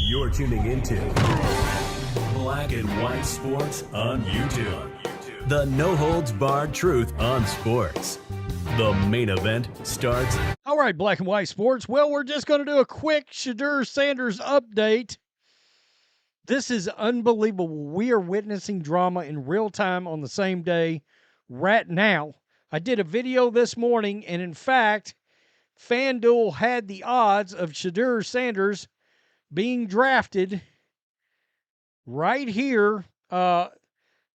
You're tuning into Black and White Sports on YouTube. The no-holds-barred truth on sports. The main event starts. All right, Black and White Sports. Well, we're just going to do a quick Shedeur Sanders update. This is unbelievable. We are witnessing drama in real time on the same day right now. I did a video this morning, and in fact, FanDuel had the odds of Shedeur Sanders being drafted right here.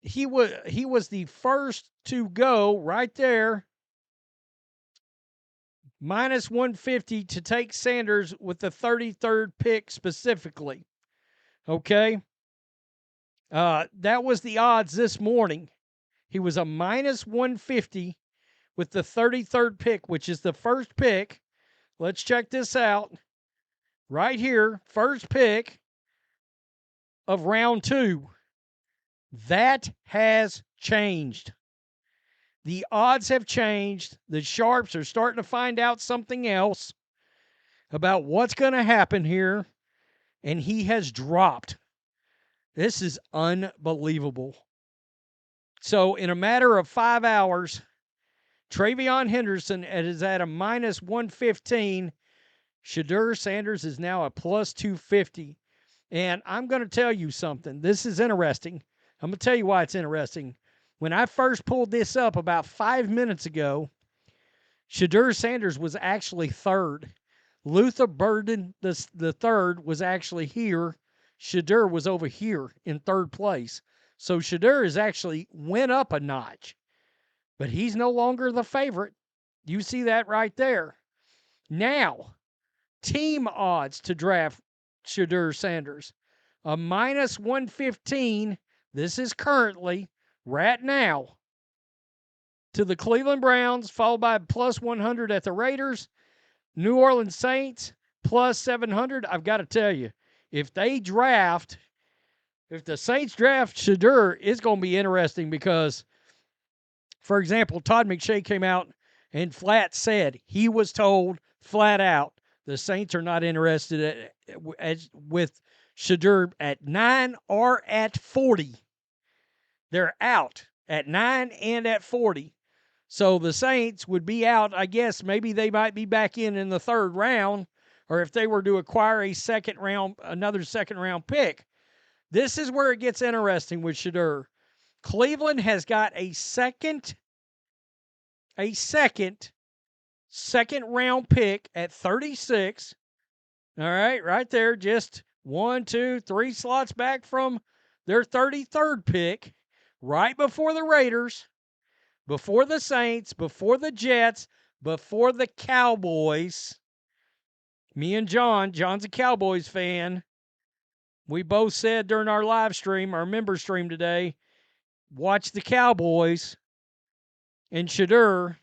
He was the first to go right there. Minus 150 to take Sanders with the 33rd pick specifically. Okay? That was the odds this morning. He was a minus 150 with the 33rd pick, which is the first pick. Let's check this out. Right here, first pick of round 2. That has changed. The odds have changed. The sharps are starting to find out something else about what's going to happen here, and he has dropped. This is unbelievable. So in a matter of 5 hours, Travion Henderson is at a minus 115. Shedeur Sanders is now a plus 250. And I'm going to tell you something. This is interesting. I'm going to tell you why it's interesting. When I first pulled this up about 5 minutes ago, Shedeur Sanders was actually third. Luther Burden, the third, was actually here. Shedeur was over here in third place. So Shedeur is actually went up a notch. But he's no longer the favorite. You see that right there. Now, team odds to draft Shedeur Sanders. A minus 115. This is currently, right now, to the Cleveland Browns, followed by plus 100 at the Raiders. New Orleans Saints, plus 700. I've got to tell you, if the Saints draft Shedeur, it's going to be interesting because, for example, Todd McShay came out and flat said, he was told flat out, the Saints are not interested with Shedeur at 9 or at 40. They're out at 9 and at 40. So the Saints would be out, I guess, maybe they might be back in the third round, or if they were to acquire another second round pick. This is where it gets interesting with Shedeur. Cleveland has got a second round pick at 36. All right there, just 1, 2, 3 slots back from their 33rd pick, right before the Raiders, before the Saints, before the Jets, before the Cowboys. Me and John's a Cowboys fan. We both said during our live stream, our member stream today, watch the Cowboys. And Shedeur,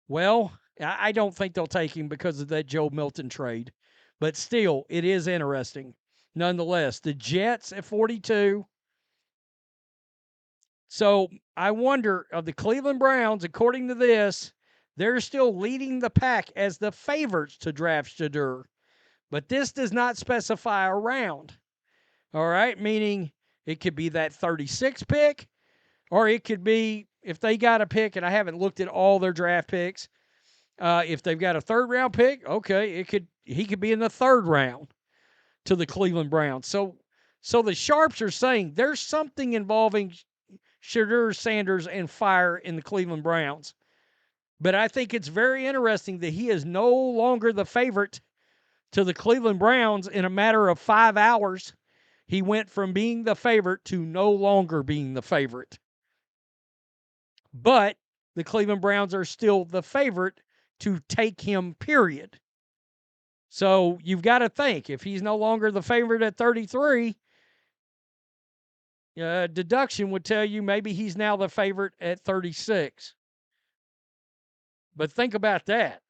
well, I don't think they'll take him because of that Joe Milton trade. But still, it is interesting. Nonetheless, the Jets at 42. So I wonder, of the Cleveland Browns, according to this, they're still leading the pack as the favorites to draft Shedeur. But this does not specify a round. All right? Meaning it could be that 36 pick, or it could be, if they got a pick, and I haven't looked at all their draft picks, if they've got a third-round pick, okay, he could be in the third round to the Cleveland Browns. So the sharps are saying there's something involving Shedeur Sanders and fire in the Cleveland Browns. But I think it's very interesting that he is no longer the favorite to the Cleveland Browns in a matter of 5 hours. He went from being the favorite to no longer being the favorite. But the Cleveland Browns are still the favorite to take him, period. So you've got to think, if he's no longer the favorite at 33, deduction would tell you maybe he's now the favorite at 36. But think about that.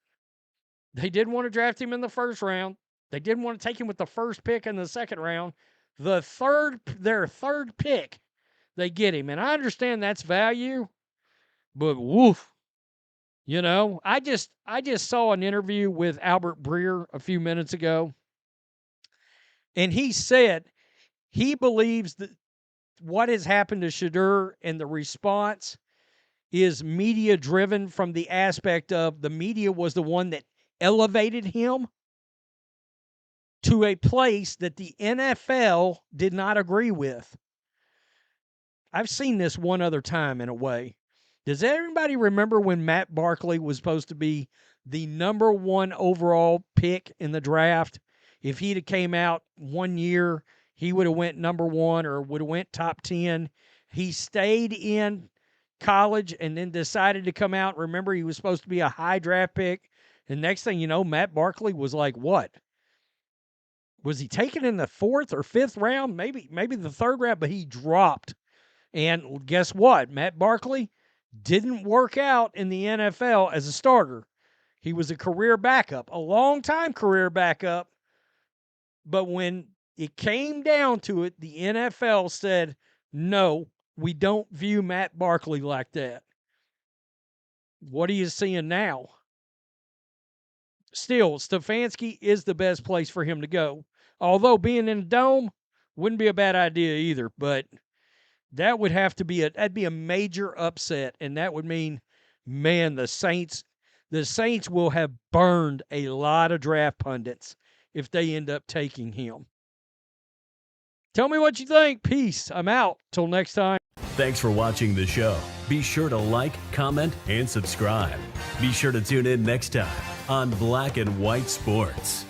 They didn't want to draft him in the first round. They didn't want to take him with the first pick in the second round. Their third pick, they get him. And I understand that's value, but woof. You know, I just saw an interview with Albert Breer a few minutes ago, and he said he believes that what has happened to Shedeur and the response is media driven, from the aspect of the media was the one that elevated him to a place that the NFL did not agree with. I've seen this one other time in a way. Does everybody remember when Matt Barkley was supposed to be the number 1 overall pick in the draft? If he'd have came out one year, he would have went number 1 or would have went top 10. He stayed in college and then decided to come out. Remember, he was supposed to be a high draft pick. And next thing you know, Matt Barkley was like, what? Was he taken in the 4th or 5th round? Maybe the 3rd round, but he dropped. And guess what? Matt Barkley didn't work out in the NFL as a starter. He was a career backup, a long-time career backup. But when it came down to it, the NFL said, no, we don't view Matt Barkley like that. What are you seeing now? Still, Stefanski is the best place for him to go. Although being in a dome wouldn't be a bad idea either, but that would have to be that'd be a major upset, and that would mean, man, the Saints will have burned a lot of draft pundits if they end up taking him. Tell me what you think. Peace. I'm out. Till next time. Thanks for watching the show. Be sure to like, comment, and subscribe. Be sure to tune in next time on Black and White Sports.